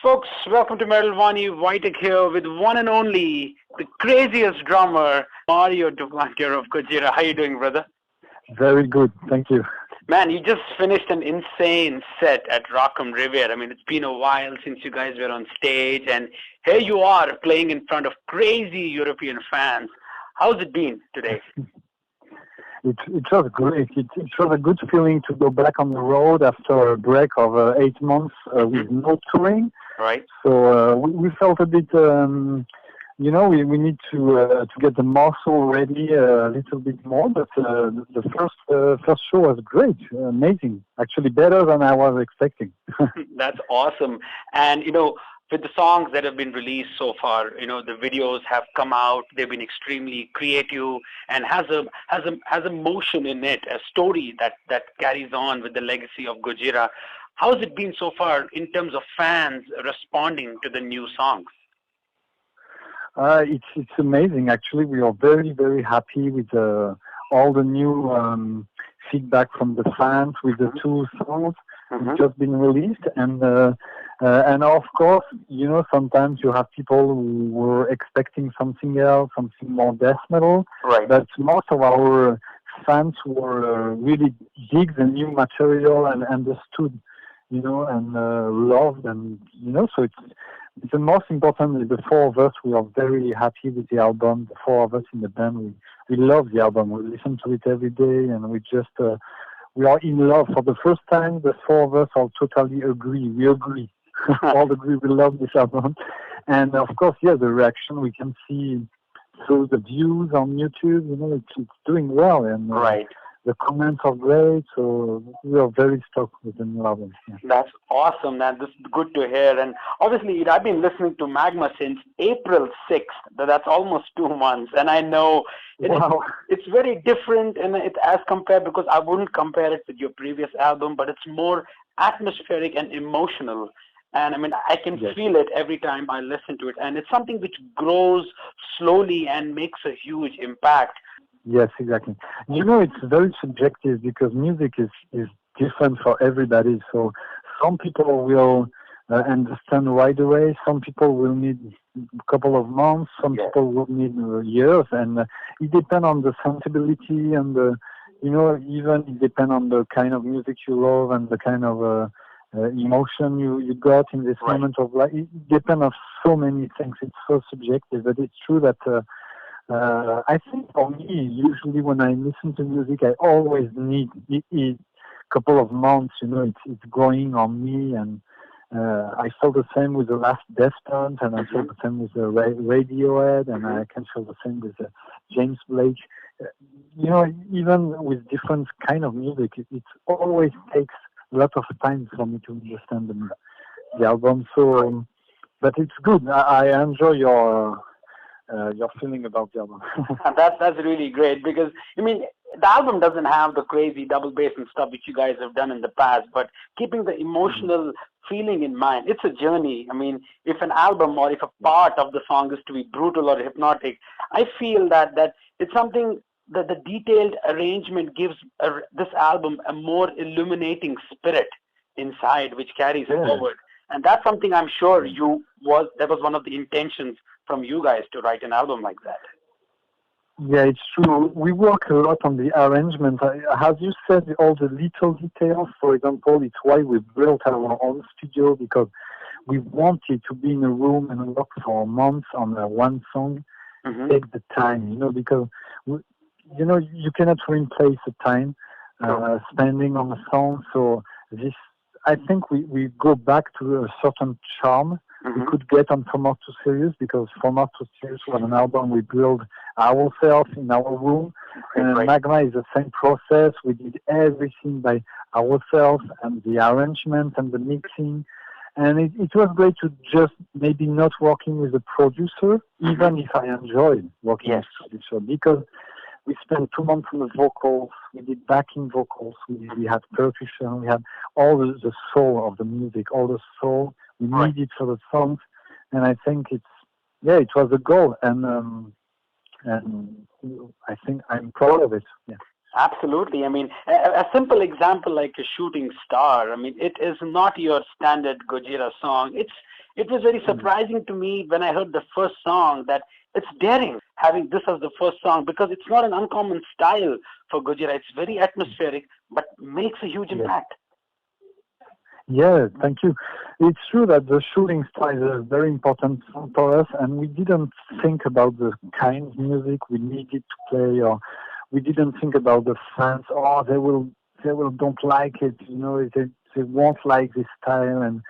Folks, welcome to Metal Wani Vitek here with one and only, the craziest drummer, Mario Duplantier of Gojira. How you doing, brother? Very good, thank you. Man, you just finished an insane set at Rock Im Revier. I mean, it's been a while since you guys were on stage, and here you are playing in front of crazy European fans. How's it been today? It was great. It was a good feeling to go back on the road after a break of 8 months with no touring. Right. So we felt a bit, we need to get the muscle ready a little bit more. But the first show was great, amazing. Actually, better than I was expecting. That's awesome. And with the songs that have been released so far, the videos have come out. They've been extremely creative and has a motion in it, a story that carries on with the legacy of Gojira. How's it been so far in terms of fans responding to the new songs? It's amazing. Actually, we are very, very happy with all the new feedback from the fans with the two songs which just been released, and of course, sometimes you have people who were expecting something else, something more death metal. Right. But most of our fans were really dig the new material and understood, and loved, and so it's the most important. The four of us, we are very happy with the album. The four of us in the band, we love the album. We listen to it every day, and we just we are in love. For the first time, the four of us all totally agree. We agree. All agree. We love this album, and of course, the reaction we can see through the views on YouTube. It's doing well, and right. The comments are great, so we are very stoked with the new album. Yeah. That's awesome, man. This is good to hear. And obviously, I've been listening to Magma since April 6th. That's almost 2 months. And I know it's very different and it's as compared, because I wouldn't compare it with your previous album, but it's more atmospheric and emotional. And I mean, I can feel it every time I listen to it. And it's something which grows slowly and makes a huge impact. Yes, exactly. It's very subjective because music is different for everybody. So some people will understand right away. Some people will need a couple of months. Some people will need years. And it depends on the sensibility and even it depends on the kind of music you love and the kind of emotion you got in this moment of life. It depends on so many things. It's so subjective. But it's true that I think for me, usually when I listen to music, I always need a couple of months. It's growing on me, and I felt the same with the last Deftones, and I felt the same with the Radiohead, and I can feel the same with James Blake. Even with different kind of music, it always takes a lot of time for me to understand the album. So, but it's good. I enjoy your feeling about the album. And that's really great, because the album doesn't have the crazy double bass and stuff which you guys have done in the past, but keeping the emotional feeling in mind. It's a journey. If an album or if a part of the song is to be brutal or hypnotic, I feel that it's something that the detailed arrangement gives this album a more illuminating spirit inside, which carries it forward. And that's something I'm sure that was one of the intentions from you guys to write an album like that. Yeah, it's true. We work a lot on the arrangement. As you said, all the little details, for example, it's why we built our own studio, because we wanted to be in a room and work for months on one song. Take the time, because, you cannot replace the time spending on a song. So I think we go back to a certain charm we could get on From Art to Serious, because From Art to Serious was an album we built ourselves in our room. And Magma is the same process. We did everything by ourselves, and the arrangement and the mixing. And it was great to just maybe not working with a producer, even if I enjoyed working with a producer, because we spent 2 months on the vocals, we did backing vocals, we had percussion, we had all the soul of the music, all the soul we needed for the songs. And I think it was a goal, and I think I'm proud of it. Yeah. Absolutely. A simple example like a shooting star. It is not your standard Gojira song. it was very surprising to me when I heard the first song that it's daring having this as the first song, because it's not an uncommon style for Gojira. It's very atmospheric, but makes a huge impact. Yeah, thank you. It's true that the shooting style is very important for us, and we didn't think about the kind of music we needed to play, or we didn't think about the fans. Oh, they will don't like it. You know, they won't like this style, and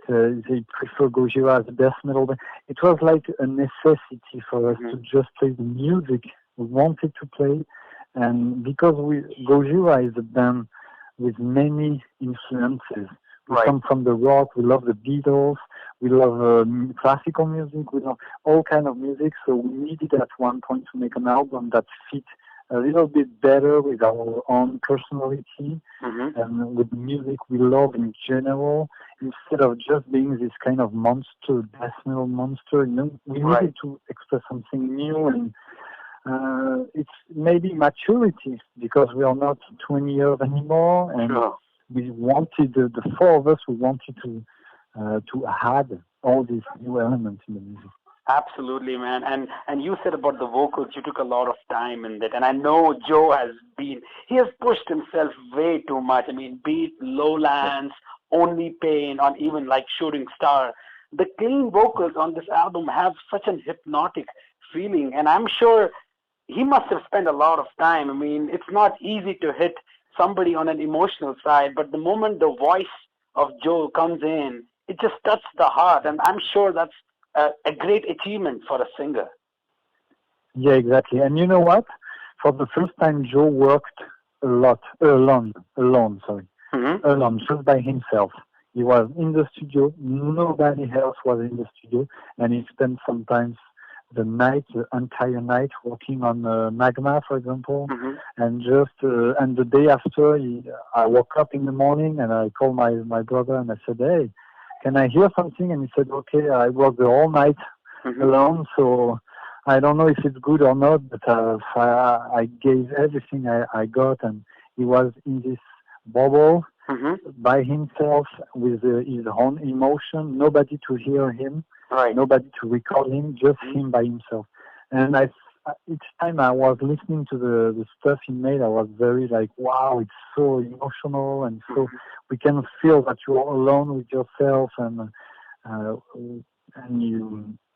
they prefer Gojira as death metal. But it was like a necessity for us to just play the music we wanted to play, and because Gojira is a band with many influences. We come from the rock, we love the Beatles, we love classical music, we love all kind of music, so we needed at one point to make an album that fit a little bit better with our own personality and with the music we love in general, instead of just being this kind of monster, death metal monster. You know, we needed to express something new, and it's maybe maturity, because we are not 20 years anymore, and we wanted, the four of us, we wanted to add all these new elements in the music. Absolutely, man. And you said about the vocals, you took a lot of time in that. And I know Joe he has pushed himself way too much. I mean, be it Lowlands, Only Pain, or even like Shooting Star. The clean vocals on this album have such an hypnotic feeling. And I'm sure he must have spent a lot of time. I mean, it's not easy to hit somebody on an emotional side, but the moment the voice of Joe comes in, it just touches the heart, and I'm sure that's a great achievement for a singer. Yeah, exactly. And you know what? For the first time, Joe worked a lot alone, just by himself. He was in the studio, nobody else was in the studio, and he spent sometimes the entire night working on Magma, for example, and and the day after, I woke up in the morning and I called my brother and I said, "Hey, can I hear something?" And he said, "Okay, I worked the whole night alone, so I don't know if it's good or not, but I gave everything I got," and he was in this bubble by himself with his own emotion, nobody to hear him. Nobody to record him, just him by himself. And each time I was listening to the stuff he made, I was very like, wow, it's so emotional, and so we can feel that you're alone with yourself, and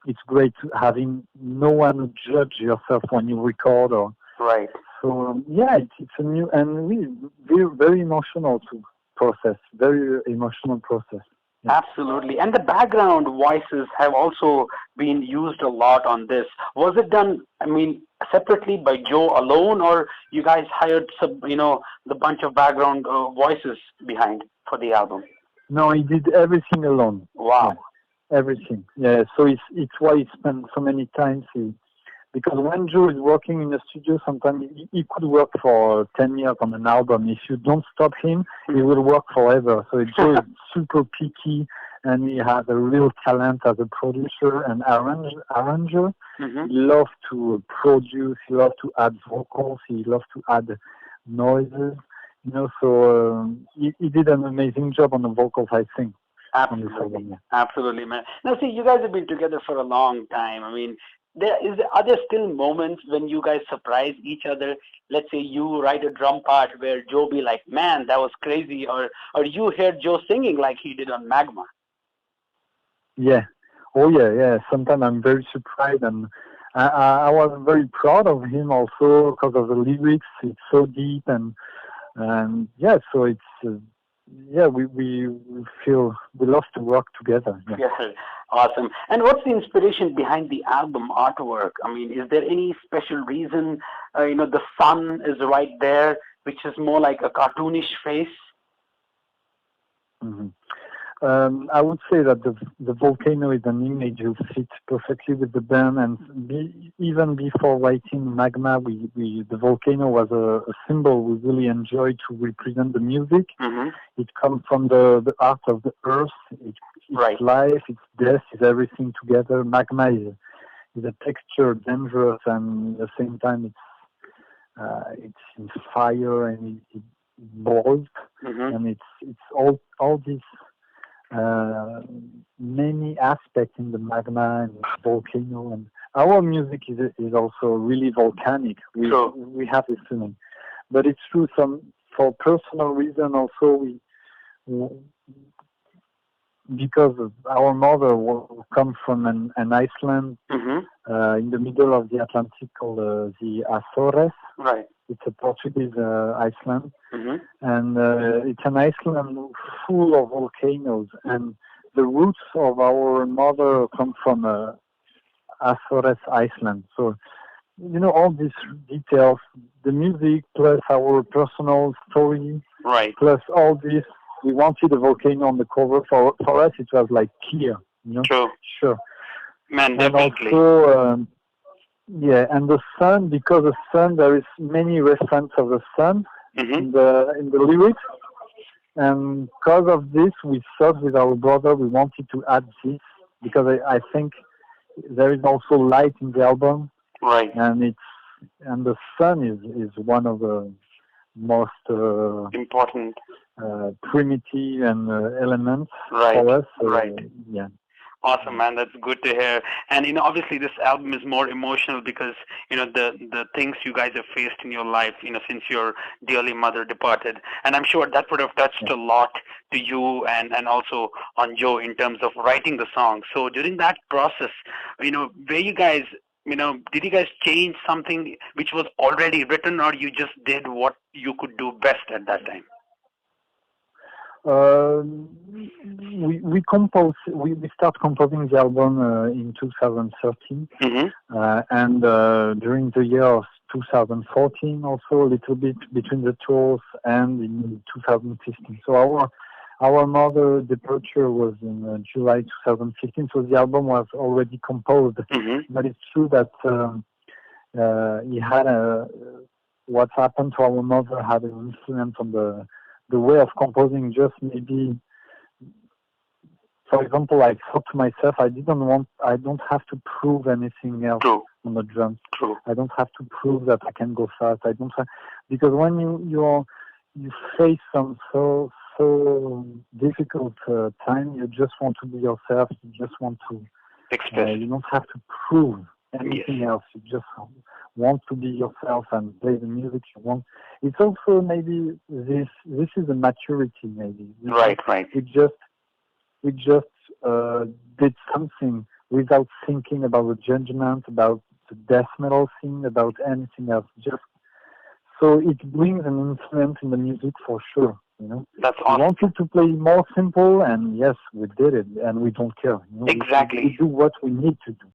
it's great having no one to judge yourself when you record. So it's a new and really very, very emotional very emotional process. Yeah. Absolutely. And the background voices have also been used a lot on this. Was it done, separately by Joe alone, or you guys hired the bunch of background voices behind for the album? No, he did everything alone. Wow. Yeah, everything. Yeah, so it's why he spent so many times. Because when Joe is working in the studio, sometimes he could work for 10 years on an album. If you don't stop him, he will work forever. So Joe is super picky, and he has a real talent as a producer and arranger. He loves to produce, he loves to add vocals, he loves to add noises. So he did an amazing job on the vocals, I think. Absolutely, man. Now, see, you guys have been together for a long time. Are there still moments when you guys surprise each other? Let's say you write a drum part where Joe be like, "Man, that was crazy," or you hear Joe singing like he did on Magma. Yeah. Oh, yeah. Sometimes I'm very surprised, and I was very proud of him also because of the lyrics. It's so deep, and so it's. We feel we love to work together. Yeah, awesome. And what's the inspiration behind the album artwork? Is there any special reason? The sun is right there, which is more like a cartoonish face. I would say that the volcano is an image that fits perfectly with the band, and even before writing Magma, the volcano was a symbol we really enjoyed to represent the music. It comes from the art of the earth. It's life, it's death, it's everything together. Magma is a texture, dangerous, and at the same time it's in fire, and it boils, and it's all these many aspects in the magma and the volcano, and our music is also really volcanic. We have this feeling, but it's true. For personal reason also because our mother comes from an island in the middle of the Atlantic called the Azores. Right. It's a Portuguese island, and it's an island full of volcanoes. And the roots of our mother come from Azores Island. So, all these details, the music plus our personal story, right, plus all this. We wanted a volcano on the cover. For us, it was like clear, True. Sure. Man, definitely. And also, and the sun, because the sun, there is many references of the sun in the lyrics. And because of this, we thought with our brother we wanted to add this, because I think there is also light in the album. Right. And the sun is one of the most important primitive and elements right. for us. Right. Yeah. Awesome, man. That's good to hear. And obviously, this album is more emotional because the things you guys have faced in your life, since your dearly mother departed. And I'm sure that would have touched a lot to you and also on Joe in terms of writing the song. So during that process, were you guys, did you guys change something which was already written, or you just did what you could do best at that time? We start composing the album in 2013, and during the year of 2014, also a little bit between the tours, and in 2015. So our mother departure was in July 2015, so the album was already composed. But it's true that he had what happened to our mother had an influence on the way of composing. Just maybe, for example, I thought to myself, I don't have to prove anything else on the drums. I don't have to prove that I can go fast. Because when you face some so difficult time, you just want to be yourself. You just want to express. You don't have to prove anything else. You just want to be yourself and play the music you want. It's also maybe this is a maturity, maybe. Right. We just did something without thinking about the judgment, about the death metal thing, about anything else. So it brings an influence in the music for sure. That's awesome. We wanted to play more simple, and yes, we did it, and we don't care. Exactly. We do what we need to do.